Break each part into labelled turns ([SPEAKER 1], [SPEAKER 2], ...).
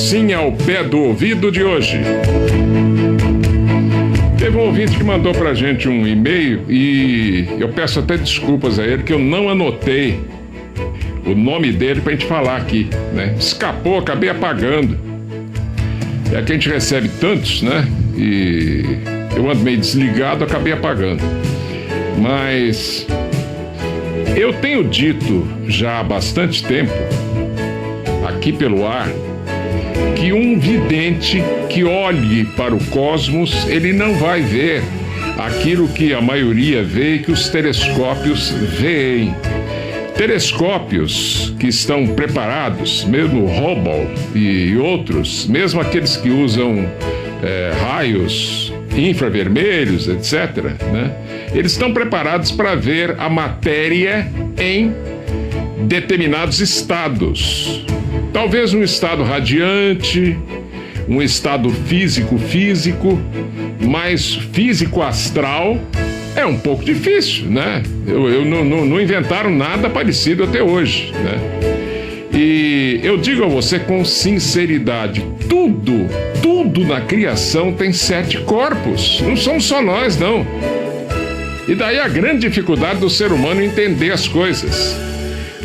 [SPEAKER 1] Calcinha ao pé do ouvido de hoje. Teve um ouvinte que mandou pra gente um e-mail e eu peço até desculpas a ele que eu não anotei o nome dele pra gente falar aqui, né? Escapou, acabei apagando. É que a gente recebe tantos, né? E eu ando meio desligado, acabei apagando. Mas eu tenho dito já há bastante tempo, aqui pelo ar, que um vidente que olhe para o cosmos, ele não vai ver aquilo que a maioria vê e que os telescópios veem. Telescópios que estão preparados, mesmo o Hubble e outros, mesmo aqueles que usam raios infravermelhos, etc., né? Eles estão preparados para ver a matéria em determinados estados. Talvez um estado radiante, um estado físico, mas físico-astral é um pouco difícil, né? Não inventaram nada parecido até hoje, né? E eu digo a você com sinceridade, tudo na criação tem 7 corpos, não somos só nós, não. E daí a grande dificuldade do ser humano entender as coisas.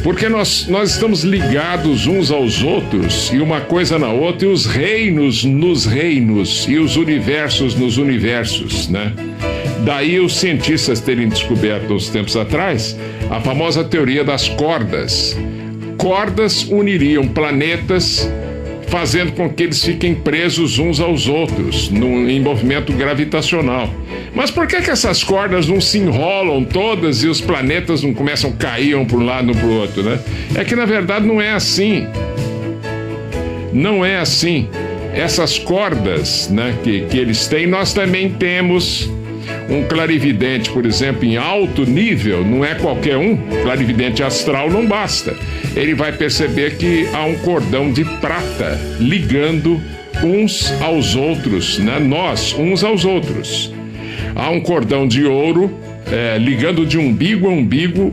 [SPEAKER 1] Porque nós estamos ligados uns aos outros, e uma coisa na outra, e os reinos nos reinos, e os universos nos universos, né? Daí os cientistas terem descoberto uns tempos atrás a famosa teoria das cordas. Cordas uniriam planetas, fazendo com que eles fiquem presos uns aos outros, em movimento gravitacional. Mas por que essas cordas não se enrolam todas e os planetas não começam a cair um para um lado e um para o outro, né? É que na verdade não é assim. Não é assim. Essas cordas, né, que eles têm, nós também temos. Um clarividente, por exemplo, em alto nível, não é qualquer um, clarividente astral não basta. Ele vai perceber que há um cordão de prata ligando uns aos outros, né? Nós, uns aos outros. Há um cordão de ouro ligando de umbigo a umbigo,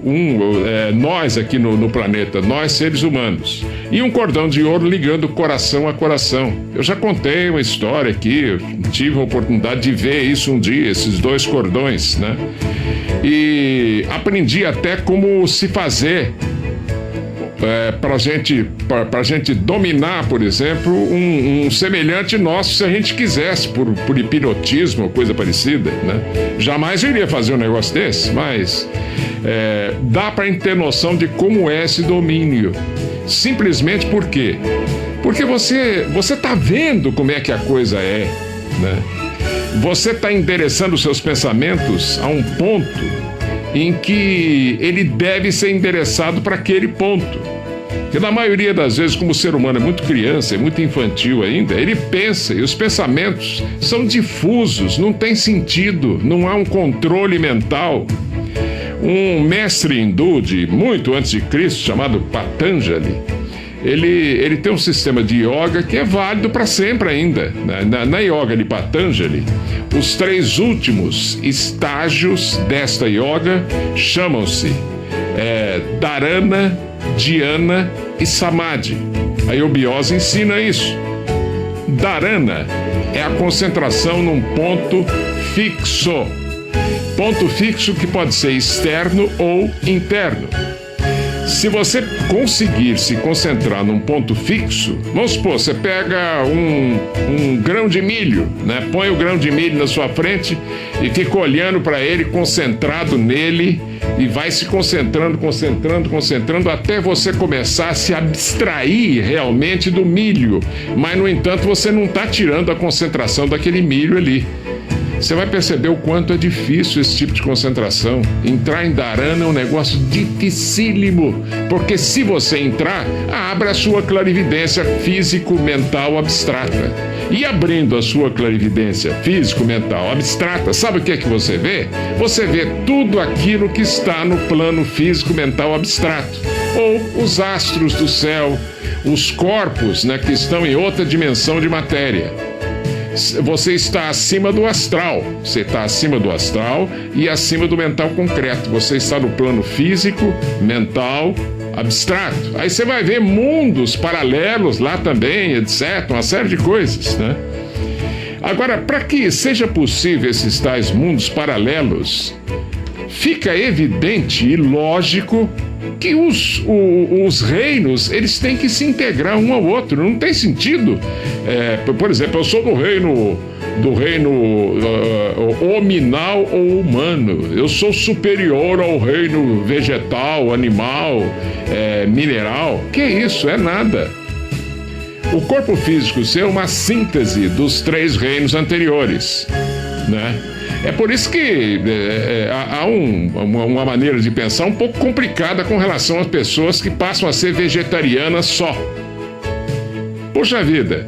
[SPEAKER 1] nós aqui no planeta, nós seres humanos. E um cordão de ouro ligando coração a coração. Eu já contei uma história aqui, eu tive a oportunidade de ver isso um dia, esses 2 cordões, né? E aprendi até como se fazer para gente dominar, por exemplo, um semelhante nosso, se a gente quisesse, por hipnotismo ou coisa parecida, né? Jamais eu iria fazer um negócio desse, mas dá para ter noção de como é esse domínio. Simplesmente por quê? Porque você está vendo como é que a coisa é, né? Você está endereçando os seus pensamentos a um ponto em que ele deve ser endereçado para aquele ponto. Porque na maioria das vezes, como o ser humano é muito criança, é muito infantil ainda, ele pensa e os pensamentos são difusos, não tem sentido, não há um controle mental. Um mestre hindu de muito antes de Cristo, chamado Patanjali, ele tem um sistema de yoga que é válido para sempre ainda. Na yoga de Patanjali, os 3 últimos estágios desta yoga chamam-se Dharana, Dhyana e Samadhi. A Yobiose ensina isso. Dharana é a concentração num ponto fixo. Ponto fixo que pode ser externo ou interno. Se você conseguir se concentrar num ponto fixo, vamos supor, você pega um grão de milho, né? Põe o grão de milho na sua frente e fica olhando para ele, concentrado nele, e vai se concentrando até você começar a se abstrair realmente do milho. Mas, no entanto, você não está tirando a concentração daquele milho ali. Você vai perceber o quanto é difícil esse tipo de concentração. Entrar em Dharana é um negócio dificílimo, porque se você entrar, abre a sua clarividência físico-mental abstrata. E abrindo a sua clarividência físico-mental abstrata, sabe o que é que você vê? Você vê tudo aquilo que está no plano físico-mental abstrato. Ou os astros do céu, os corpos, né, que estão em outra dimensão de matéria. Você está acima do astral. Você está acima do astral e acima do mental concreto. Você está no plano físico, mental, abstrato. Aí você vai ver mundos paralelos lá também, etc., uma série de coisas, né? Agora, para que seja possível esses tais mundos paralelos, fica evidente e lógico que os reinos, eles têm que se integrar um ao outro. Não tem sentido. Por exemplo, eu sou do reino hominal ou humano. Eu sou superior ao reino vegetal, animal, mineral. Que isso? É nada. O corpo físico seu é uma síntese dos 3 reinos anteriores, né? É por isso que há uma maneira de pensar um pouco complicada com relação às pessoas que passam a ser vegetarianas só. Puxa vida,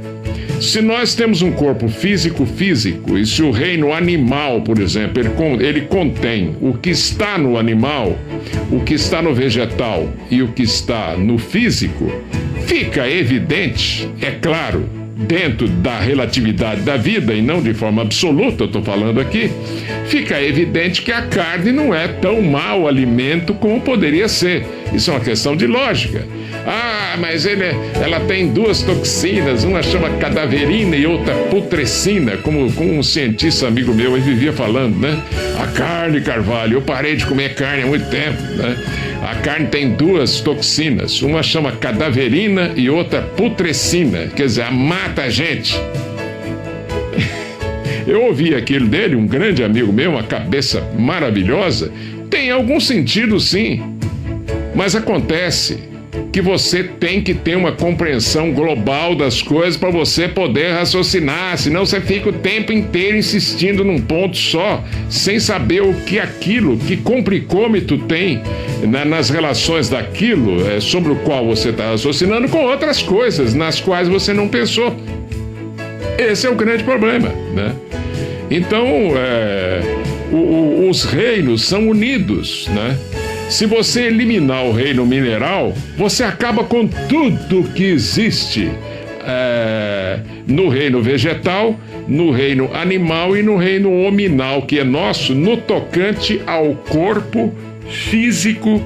[SPEAKER 1] se nós temos um corpo físico, e se o reino animal, por exemplo, ele contém o que está no animal, o que está no vegetal e o que está no físico, fica evidente, é claro, dentro da relatividade da vida e não de forma absoluta, eu estou falando aqui, fica evidente que a carne não é tão mau alimento como poderia ser. Isso é uma questão de lógica. Ah, mas ela tem 2 toxinas, uma chama cadaverina e outra putrescina, como um cientista amigo meu ele vivia falando, né? A carne, Carvalho, eu parei de comer carne há muito tempo, né? A carne tem 2 toxinas, uma chama cadaverina e outra putrescina, quer dizer, mata a gente. Eu ouvi aquilo dele, um grande amigo meu, uma cabeça maravilhosa. Tem algum sentido, sim, mas acontece que você tem que ter uma compreensão global das coisas para você poder raciocinar, senão você fica o tempo inteiro insistindo num ponto só, sem saber o que aquilo, que complicômetro tem nas relações daquilo sobre o qual você está raciocinando com outras coisas nas quais você não pensou. Esse é o grande problema, né? Então, os reinos são unidos, né? Se você eliminar o reino mineral, você acaba com tudo que existe no reino vegetal, no reino animal e no reino hominal, que é nosso, no tocante ao corpo físico.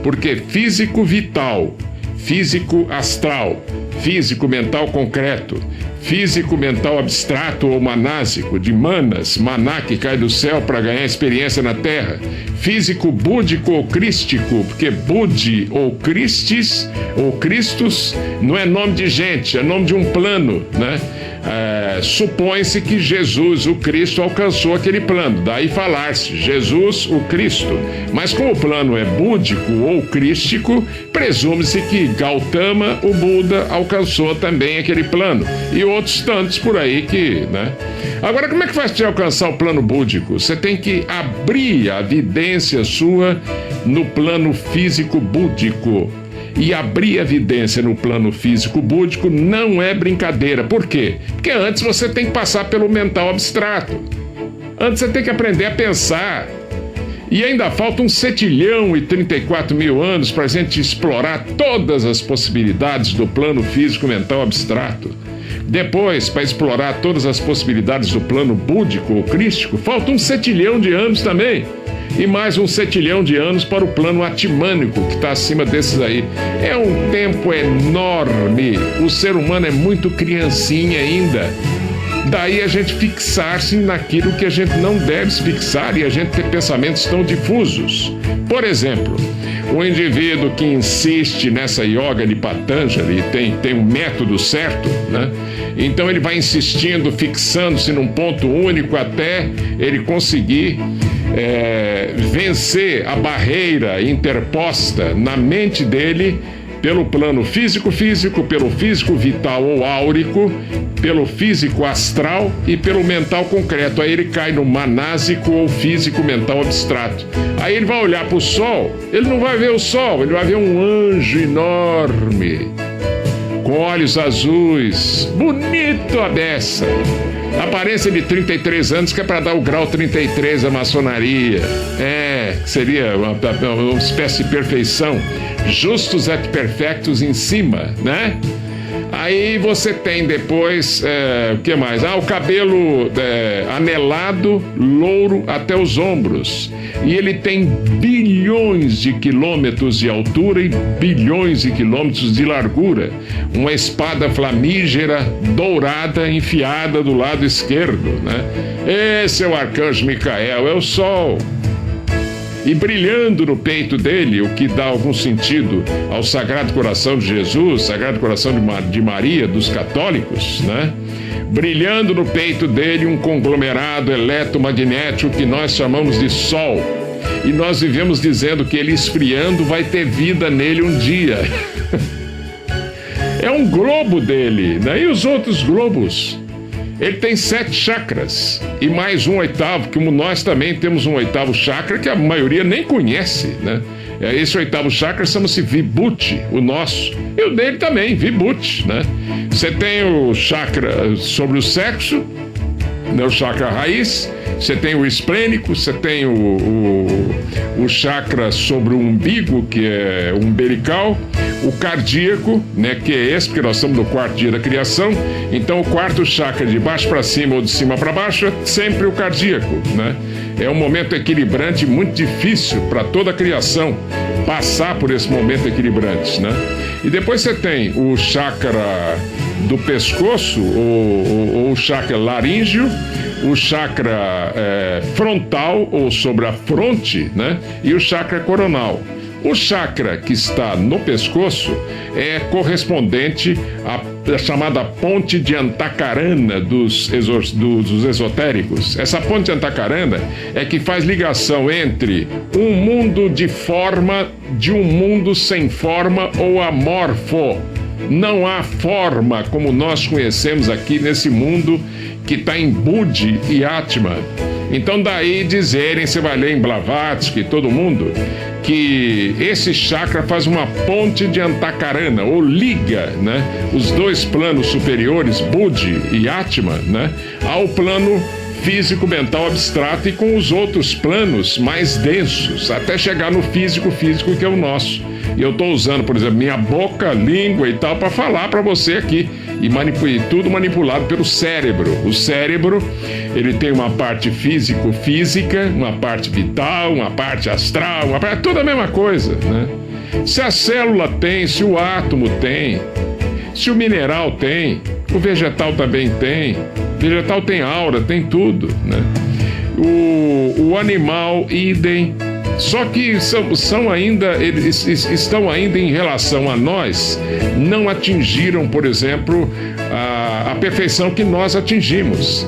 [SPEAKER 1] Porque físico vital, físico astral, físico mental concreto, físico mental abstrato ou manásico, de manas, maná que cai do céu para ganhar experiência na terra, físico búdico ou crístico, porque Budi ou Christus não é nome de gente, é nome de um plano, né? Supõe-se que Jesus, o Cristo, alcançou aquele plano, daí falar-se Jesus, o Cristo. Mas como o plano é búdico ou crístico, presume-se que Gautama, o Buda, alcançou também aquele plano. E outros tantos por aí que, né? Agora, como é que faz para alcançar o plano búdico? Você tem que abrir a vidência sua no plano físico búdico. E abrir evidência no plano físico búdico não é brincadeira. Por quê? Porque antes você tem que passar pelo mental abstrato. Antes você tem que aprender a pensar. E ainda falta 1.034.000 anos para a gente explorar todas as possibilidades do plano físico mental abstrato. Depois, para explorar todas as possibilidades do plano búdico ou crístico, falta 1 setilhão de anos também. E mais 1 setilhão de anos para o plano atimânico, que está acima desses aí. É um tempo enorme. O ser humano é muito criancinha ainda. Daí a gente fixar-se naquilo que a gente não deve se fixar e a gente ter pensamentos tão difusos. Por exemplo, o indivíduo que insiste nessa yoga de Patanjali tem um método certo, né? Então ele vai insistindo, fixando-se num ponto único até ele conseguir vencer a barreira interposta na mente dele pelo plano físico, pelo físico vital ou áurico, pelo físico astral e pelo mental concreto. Aí ele cai no manásico ou físico mental abstrato. Aí ele vai olhar para o sol, ele não vai ver o sol, ele vai ver um anjo enorme, com olhos azuis, bonito a beça. Aparência de 33 anos, que é para dar o grau 33 à maçonaria. Seria uma espécie de perfeição. Justus et perfectus em cima, né? Aí você tem depois, o que mais? O cabelo anelado, louro até os ombros. E ele tem bilhões de quilômetros de altura e bilhões de quilômetros de largura. Uma espada flamígera, dourada, enfiada do lado esquerdo, né? Esse é o arcanjo Micael, é o sol. E brilhando no peito dele, o que dá algum sentido ao Sagrado Coração de Jesus, Sagrado Coração de Maria, dos católicos, né? Brilhando no peito dele um conglomerado eletromagnético que nós chamamos de Sol. E nós vivemos dizendo que ele esfriando vai ter vida nele um dia. É um globo dele, né? E os outros globos? Ele tem 7 chakras e mais um oitavo, como nós também temos um oitavo chakra que a maioria nem conhece, né? Esse oitavo chakra chama-se Vibhuti, o nosso. E o dele também, Vibhuti, né? Você tem o chakra sobre o sexo, né? O chakra raiz. Você tem o esplênico, você tem o chakra sobre o umbigo, que é o umbilical, o cardíaco, né, que é esse, porque nós estamos no 4º dia da criação. Então, o 4º chakra de baixo para cima ou de cima para baixo é sempre o cardíaco, né? É um momento equilibrante muito difícil para toda a criação passar por esse momento equilibrante, né? E depois você tem o chakra do pescoço, ou o chakra laríngeo, o chakra frontal, ou sobre a fronte, né? E o chakra coronal. O chakra que está no pescoço é correspondente à chamada ponte de Antacarana dos esotéricos. Essa ponte de Antacarana é que faz ligação entre um mundo de forma de um mundo sem forma ou amorfo. Não há forma como nós conhecemos aqui nesse mundo que está em Budi e Atma. Então daí dizerem, você vai ler em Blavatsky, todo mundo, que esse chakra faz uma ponte de Antacarana, ou liga, né, os dois planos superiores, Budi e Atma, né, ao plano físico, mental, abstrato e com os outros planos mais densos, até chegar no físico que é o nosso. E eu estou usando, por exemplo, minha boca, língua e tal, para falar para você aqui. E tudo manipulado pelo cérebro. O cérebro, ele tem uma parte física, uma parte vital, uma parte astral, tudo a mesma coisa, né? Se a célula tem, se o átomo tem, se o mineral tem, o vegetal também tem. O vegetal tem aura, tem tudo, né? O animal, idem. Só que eles estão ainda em relação a nós, não atingiram, por exemplo, a perfeição que nós atingimos.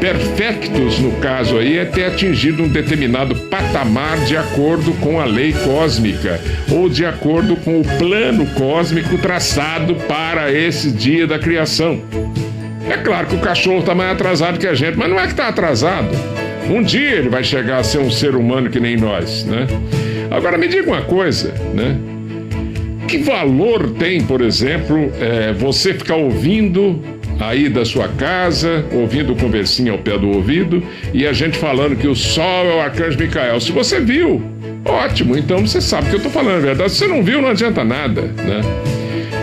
[SPEAKER 1] Perfectos, no caso aí, é ter atingido um determinado patamar de acordo com a lei cósmica ou de acordo com o plano cósmico traçado para esse dia da criação. É claro que o cachorro está mais atrasado que a gente, mas não é que está atrasado. Um dia ele vai chegar a ser um ser humano que nem nós, né? Agora me diga uma coisa, né? Que valor tem, por exemplo, você ficar ouvindo aí da sua casa, ouvindo conversinha ao pé do ouvido, e a gente falando que o sol é o arcanjo Micael. Se você viu, ótimo, então você sabe que eu estou falando a verdade. Se você não viu, não adianta nada, né?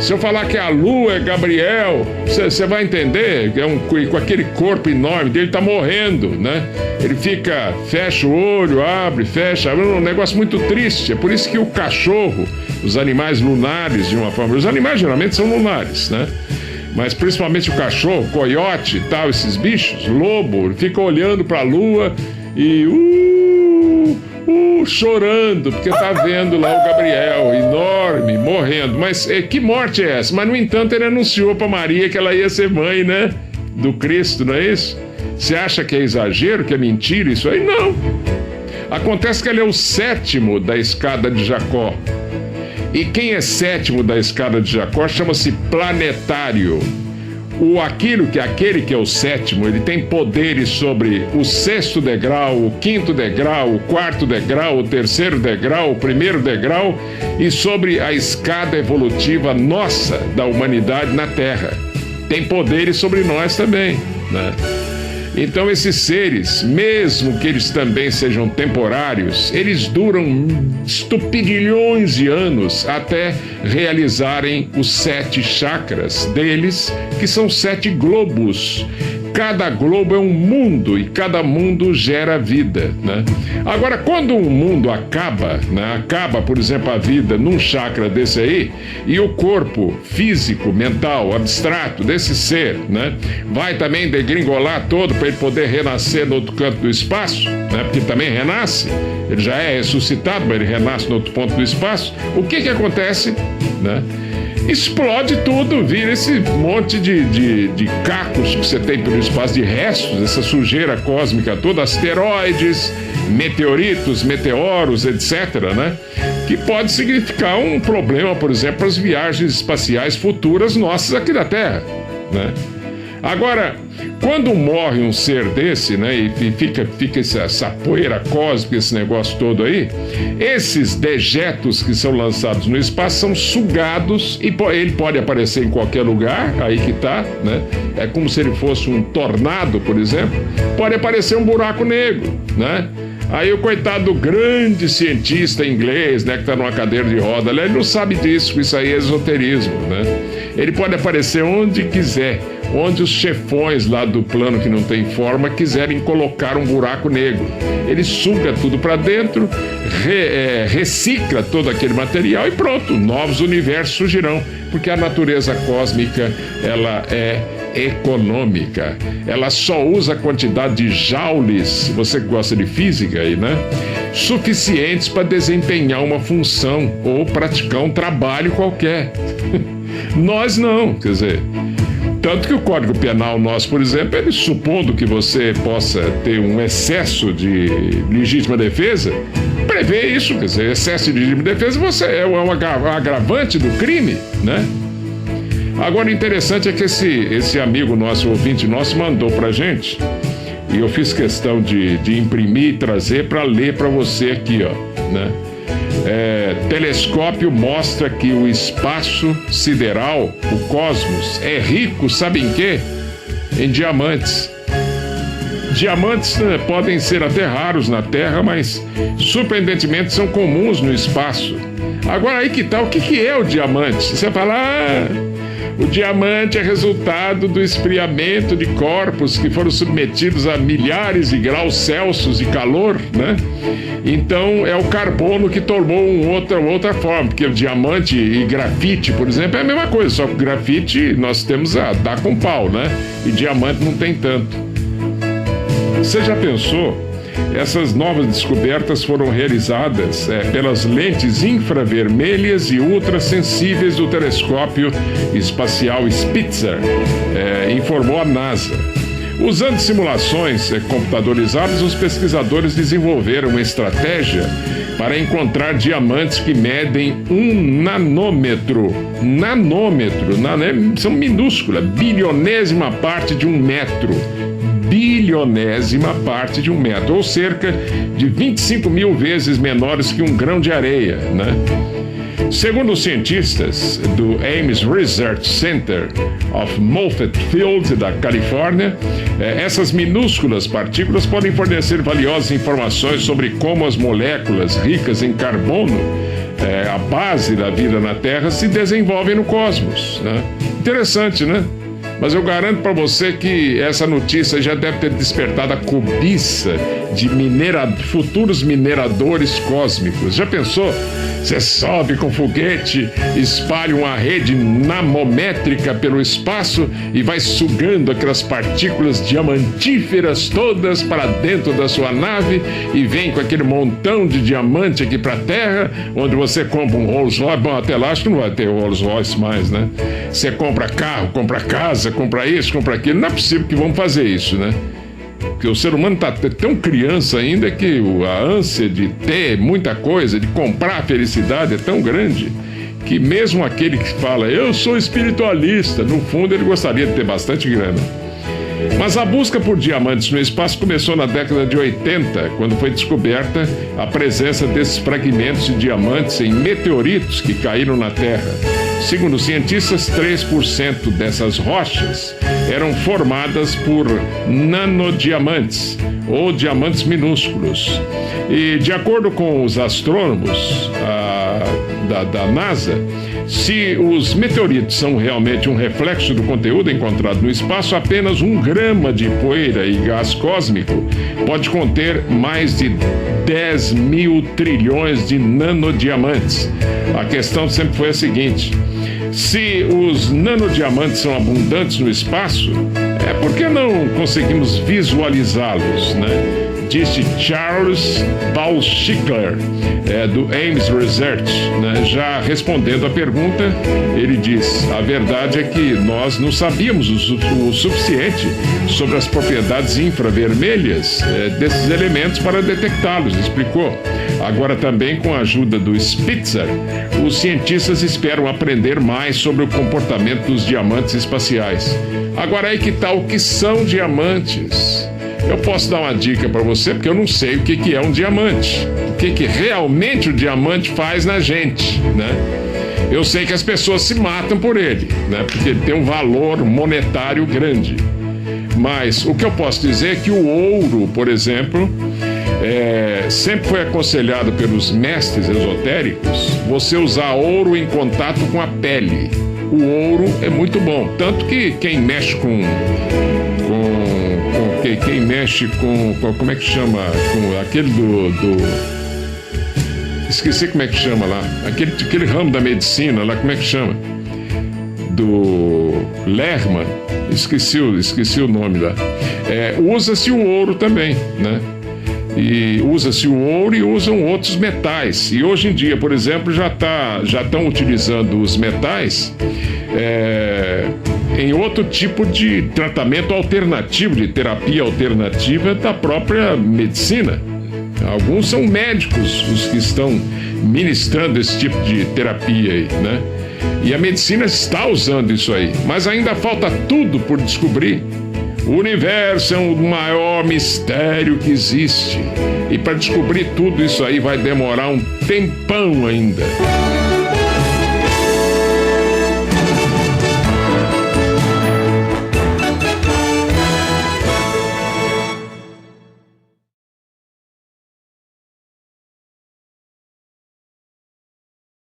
[SPEAKER 1] Se eu falar que a lua é Gabriel, você vai entender que com aquele corpo enorme dele, tá morrendo, né? Ele fecha o olho, abre, fecha, é um negócio muito triste. É por isso que o cachorro, os animais lunares, de uma forma, os animais geralmente são lunares, né? Mas principalmente o cachorro, coiote e tal, esses bichos, lobo, ele fica olhando para a lua e chorando, porque tá vendo lá o Gabriel, enorme, morrendo. Mas que morte é essa? Mas, no entanto, ele anunciou para Maria que ela ia ser mãe, né? Do Cristo, não é isso? Você acha que é exagero, que é mentira isso aí? Não. Acontece que ele é o 7º da escada de Jacó. E quem é 7º da escada de Jacó chama-se planetário. Aquele que é o 7º, ele tem poderes sobre o 6º degrau, o 5º degrau, o 4º degrau, o 3º degrau, o 1º degrau e sobre a escada evolutiva nossa, da humanidade na Terra. Tem poderes sobre nós também, né? Então esses seres, mesmo que eles também sejam temporários, eles duram estupidilhões de anos até realizarem os 7 chakras deles, que são 7 globos. Cada globo é um mundo e cada mundo gera vida, né? Agora, quando um mundo acaba, né? Acaba, por exemplo, a vida num chakra desse aí, e o corpo físico, mental, abstrato desse ser, né? Vai também degringolar todo para ele poder renascer no outro canto do espaço, né? Porque também renasce, ele já é ressuscitado, mas ele renasce no outro ponto do espaço. O que acontece, né? Explode tudo, vira esse monte de cacos que você tem pelo espaço, de restos, essa sujeira cósmica toda, asteroides, meteoritos, meteoros, etc., né? Que pode significar um problema, por exemplo, para as viagens espaciais futuras nossas aqui da Terra, né? Agora, quando morre um ser desse, né, e fica essa poeira cósmica, esse negócio todo aí, esses dejetos que são lançados no espaço são sugados e ele pode aparecer em qualquer lugar, aí que tá, né? É como se ele fosse um tornado, por exemplo, pode aparecer um buraco negro, né? Aí o coitado do grande cientista inglês, né, que está numa cadeira de roda, ele não sabe disso, isso aí é esoterismo, né? Ele pode aparecer onde quiser, onde os chefões lá do plano que não tem forma quiserem colocar um buraco negro. Ele suga tudo para dentro, recicla todo aquele material e pronto, novos universos surgirão, porque a natureza cósmica, ela é econômica. Ela só usa a quantidade de joules, você que gosta de física aí, né? Suficientes para desempenhar uma função ou praticar um trabalho qualquer. Nós não, quer dizer... Tanto que o Código Penal nosso, por exemplo, ele supondo que você possa ter um excesso de legítima defesa, prevê isso, quer dizer, excesso de legítima defesa você é um agravante do crime, né? Agora, o interessante é que esse amigo nosso, ouvinte nosso, mandou pra gente, e eu fiz questão de imprimir e trazer para ler para você aqui, ó, né? Telescópio mostra que o espaço sideral, o cosmos, é rico, sabe em quê? Em diamantes. Diamantes, né, podem ser até raros na Terra, mas surpreendentemente são comuns no espaço. Agora aí que tá, o que é o diamante? Você fala, o diamante é resultado do esfriamento de corpos que foram submetidos a milhares de graus Celsius de calor, né? Então é o carbono que tomou outra forma, porque o diamante e grafite, por exemplo, é a mesma coisa, só que o grafite nós temos a dar com pau, né? E diamante não tem tanto. Você já pensou? Essas novas descobertas foram realizadas pelas lentes infravermelhas e ultrassensíveis do telescópio espacial Spitzer, informou a NASA. Usando simulações computadorizadas, os pesquisadores desenvolveram uma estratégia para encontrar diamantes que medem 1 nanômetro. São minúsculas, bilionésima parte de 1 metro. Bilionésima parte de 1 metro, ou cerca de 25 mil vezes menores que um grão de areia, né? Segundo os cientistas do Ames Research Center of Moffett Field, da Califórnia, essas minúsculas partículas podem fornecer valiosas informações sobre como as moléculas ricas em carbono, a base da vida na Terra, se desenvolvem no cosmos, né? Interessante, né? Mas eu garanto para você que essa notícia já deve ter despertado a cobiça de futuros mineradores cósmicos. Já pensou? Você sobe com foguete, espalha uma rede namométrica pelo espaço e vai sugando aquelas partículas diamantíferas todas para dentro da sua nave e vem com aquele montão de diamante aqui para a Terra, onde você compra um Rolls Royce. Bom, até lá acho que não vai ter Rolls Royce mais, né? Você compra carro, compra casa, compra isso, compra aquilo. Não é possível que vão fazer isso, né? Porque o ser humano está tão criança ainda que a ânsia de ter muita coisa, de comprar a felicidade é tão grande que mesmo aquele que fala, eu sou espiritualista, no fundo ele gostaria de ter bastante grana. Mas a busca por diamantes no espaço começou na década de 80, quando foi descoberta a presença desses fragmentos de diamantes em meteoritos que caíram na Terra. Segundo os cientistas, 3% dessas rochas eram formadas por nanodiamantes, ou diamantes minúsculos. E, de acordo com os astrônomos da NASA, se os meteoritos são realmente um reflexo do conteúdo encontrado no espaço, apenas 1 grama de poeira e gás cósmico pode conter mais de 10 mil trilhões de nanodiamantes. A questão sempre foi a seguinte: se os nanodiamantes são abundantes no espaço, por que não conseguimos visualizá-los, né? Disse Charles Balschickler, do Ames Research, né? Já respondendo à pergunta, ele diz: a verdade é que nós não sabíamos o suficiente sobre as propriedades infravermelhas desses elementos para detectá-los, explicou. Agora, também com a ajuda do Spitzer, os cientistas esperam aprender mais sobre o comportamento dos diamantes espaciais. Agora, aí que está o que são diamantes. Eu posso dar uma dica para você, porque eu não sei o que é um diamante. O que realmente o diamante faz na gente, né? Eu sei que as pessoas se matam por ele, né? Porque ele tem um valor monetário grande. Mas o que eu posso dizer é que o ouro, por exemplo, sempre foi aconselhado pelos mestres esotéricos você usar ouro em contato com a pele. O ouro é muito bom. Tanto que quem mexe quem mexe com como é que chama? Com aquele esqueci como é que chama lá. Aquele ramo da medicina lá, como é que chama? Do Lerman. Esqueci o nome lá. Usa-se o ouro também, né? E usa-se o ouro e usam outros metais. E hoje em dia, por exemplo, já estão utilizando os metais em outro tipo de tratamento alternativo, de terapia alternativa da própria medicina. Alguns são médicos os que estão ministrando esse tipo de terapia aí, né? E a medicina está usando isso aí, mas ainda falta tudo por descobrir. O universo é o maior mistério que existe. E para descobrir tudo isso aí vai demorar um tempão ainda.